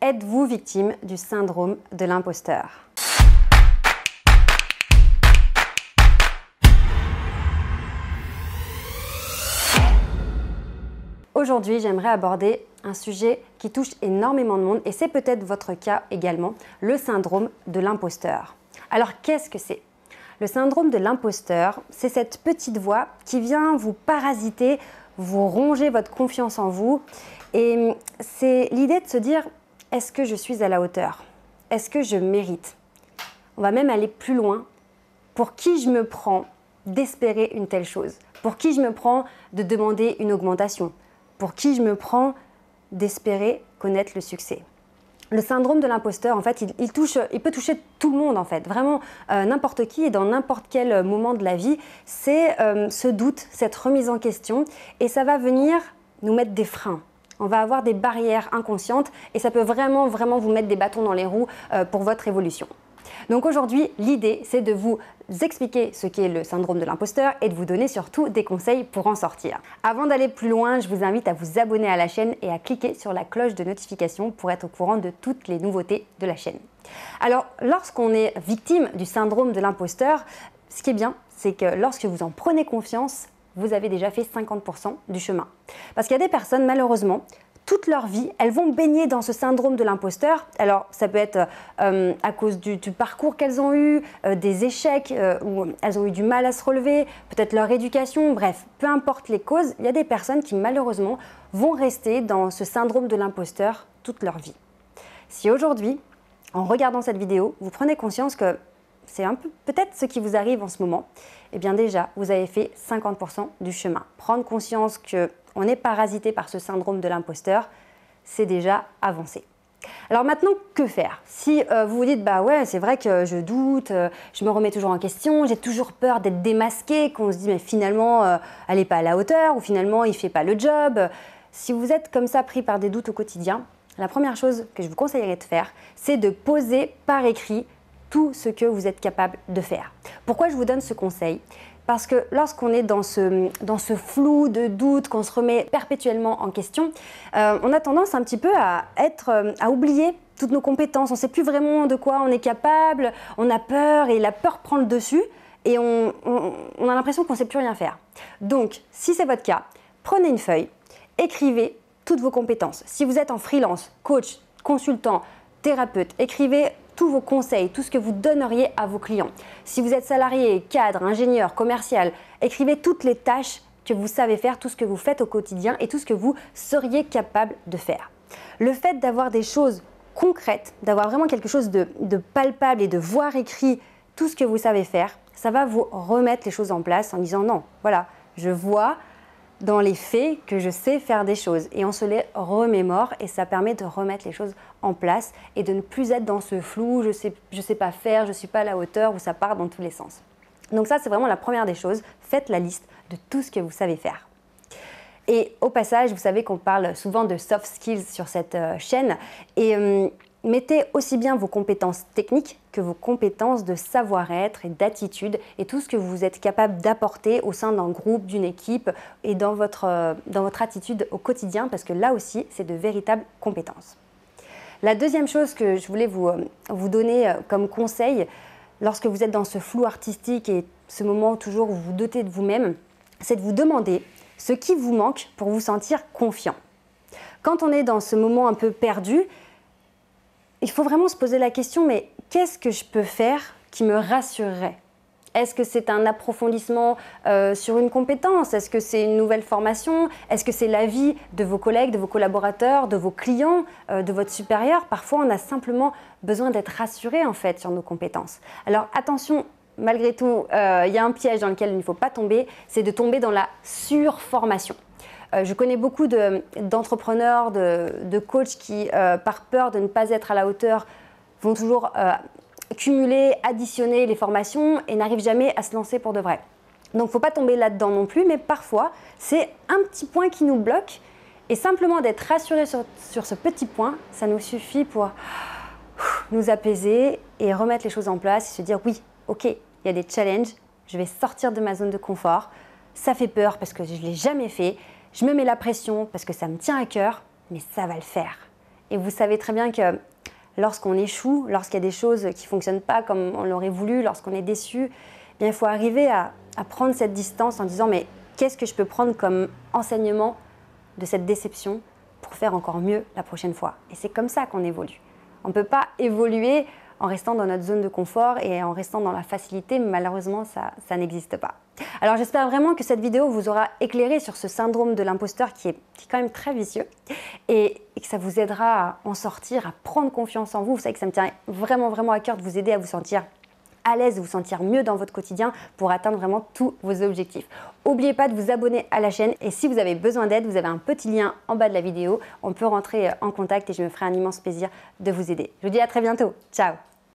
êtes-vous victime du syndrome de l'imposteur? Aujourd'hui, j'aimerais aborder un sujet qui touche énormément de monde et c'est peut-être votre cas également, le syndrome de l'imposteur. Alors, qu'est-ce que c'est? Le syndrome de l'imposteur, c'est cette petite voix qui vient vous parasiter, vous ronger votre confiance en vous. Et c'est l'idée de se dire, est-ce que je suis à la hauteur? Est-ce que je mérite? On va même aller plus loin. Pour qui je me prends d'espérer une telle chose? Pour qui je me prends de demander une augmentation? Pour qui je me prends d'espérer connaître le succès? Le syndrome de l'imposteur, en fait, il peut toucher tout le monde, en fait, vraiment n'importe qui et dans n'importe quel moment de la vie. C'est ce doute, cette remise en question et ça va venir nous mettre des freins. On va avoir des barrières inconscientes et ça peut vraiment vous mettre des bâtons dans les roues pour votre évolution. Donc aujourd'hui, l'idée, c'est de vous expliquer ce qu'est le syndrome de l'imposteur et de vous donner surtout des conseils pour en sortir. Avant d'aller plus loin, je vous invite à vous abonner à la chaîne et à cliquer sur la cloche de notification pour être au courant de toutes les nouveautés de la chaîne. Alors, lorsqu'on est victime du syndrome de l'imposteur, ce qui est bien, c'est que lorsque vous en prenez confiance, vous avez déjà fait 50% du chemin. Parce qu'il y a des personnes, malheureusement, toute leur vie, elles vont baigner dans ce syndrome de l'imposteur. Alors, ça peut être à cause du parcours qu'elles ont eu, des échecs, où elles ont eu du mal à se relever, peut-être leur éducation, bref, peu importe les causes, il y a des personnes qui, malheureusement, vont rester dans ce syndrome de l'imposteur toute leur vie. Si aujourd'hui, en regardant cette vidéo, vous prenez conscience que c'est un peu peut-être ce qui vous arrive en ce moment, eh bien déjà, vous avez fait 50% du chemin. Prendre conscience qu'on est parasité par ce syndrome de l'imposteur, c'est déjà avancé. Alors maintenant, que faire? Si vous vous dites, bah ouais, c'est vrai que je doute, je me remets toujours en question, j'ai toujours peur d'être démasqué, qu'on se dit, mais finalement, elle n'est pas à la hauteur, ou finalement, il ne fait pas le job. Si vous êtes comme ça pris par des doutes au quotidien, la première chose que je vous conseillerais de faire, c'est de poser par écrit tout ce que vous êtes capable de faire. Pourquoi je vous donne ce conseil? Parce que lorsqu'on est dans ce flou de doute, qu'on se remet perpétuellement en question, on a tendance un petit peu à oublier toutes nos compétences. On ne sait plus vraiment de quoi on est capable, on a peur et la peur prend le dessus et on a l'impression qu'on ne sait plus rien faire. Donc, si c'est votre cas, prenez une feuille, écrivez toutes vos compétences. Si vous êtes en freelance, coach, consultant, thérapeute, écrivez tous vos conseils, tout ce que vous donneriez à vos clients. Si vous êtes salarié, cadre, ingénieur, commercial, écrivez toutes les tâches que vous savez faire, tout ce que vous faites au quotidien et tout ce que vous seriez capable de faire. Le fait d'avoir des choses concrètes, d'avoir vraiment quelque chose de palpable et de voir écrit tout ce que vous savez faire, ça va vous remettre les choses en place en disant non, voilà, je vois dans les faits que je sais faire des choses et on se les remémore et ça permet de remettre les choses en place et de ne plus être dans ce flou, je sais pas faire, je ne suis pas à la hauteur où ça part dans tous les sens. Donc ça, c'est vraiment la première des choses, faites la liste de tout ce que vous savez faire. Et au passage, vous savez qu'on parle souvent de soft skills sur cette chaîne et mettez aussi bien vos compétences techniques que vos compétences de savoir-être et d'attitude et tout ce que vous êtes capable d'apporter au sein d'un groupe, d'une équipe et dans votre attitude au quotidien parce que là aussi, c'est de véritables compétences. La deuxième chose que je voulais vous donner comme conseil lorsque vous êtes dans ce flou artistique et ce moment toujours où vous vous doutez de vous-même, c'est de vous demander ce qui vous manque pour vous sentir confiant. Quand on est dans ce moment un peu perdu, il faut vraiment se poser la question, mais qu'est-ce que je peux faire qui me rassurerait? Est-ce que c'est un approfondissement sur une compétence? Est-ce que c'est une nouvelle formation? Est-ce que c'est l'avis de vos collègues, de vos collaborateurs, de vos clients, de votre supérieur? Parfois, on a simplement besoin d'être rassuré en fait sur nos compétences. Alors attention, malgré tout, il y a un piège dans lequel il ne faut pas tomber, c'est de tomber dans la surformation. Je connais beaucoup d'entrepreneurs, de coachs qui, par peur de ne pas être à la hauteur, vont toujours cumuler, additionner les formations et n'arrivent jamais à se lancer pour de vrai. Donc, il ne faut pas tomber là-dedans non plus, mais parfois, c'est un petit point qui nous bloque et simplement d'être rassuré sur ce petit point, ça nous suffit pour nous apaiser et remettre les choses en place et se dire oui, ok, il y a des challenges, je vais sortir de ma zone de confort, ça fait peur parce que je ne l'ai jamais fait, je me mets la pression parce que ça me tient à cœur, mais ça va le faire. Et vous savez très bien que lorsqu'on échoue, lorsqu'il y a des choses qui ne fonctionnent pas comme on l'aurait voulu, lorsqu'on est déçu, eh bien, il faut arriver à prendre cette distance en disant mais qu'est-ce que je peux prendre comme enseignement de cette déception pour faire encore mieux la prochaine fois. Et c'est comme ça qu'on évolue. On ne peut pas évoluer en restant dans notre zone de confort et en restant dans la facilité, malheureusement ça n'existe pas. Alors j'espère vraiment que cette vidéo vous aura éclairé sur ce syndrome de l'imposteur qui est quand même très vicieux et que ça vous aidera à en sortir, à prendre confiance en vous. Vous savez que ça me tient vraiment à cœur de vous aider à vous sentir à l'aise, vous sentir mieux dans votre quotidien pour atteindre vraiment tous vos objectifs. N'oubliez pas de vous abonner à la chaîne et si vous avez besoin d'aide, vous avez un petit lien en bas de la vidéo. On peut rentrer en contact et je me ferai un immense plaisir de vous aider. Je vous dis à très bientôt. Ciao!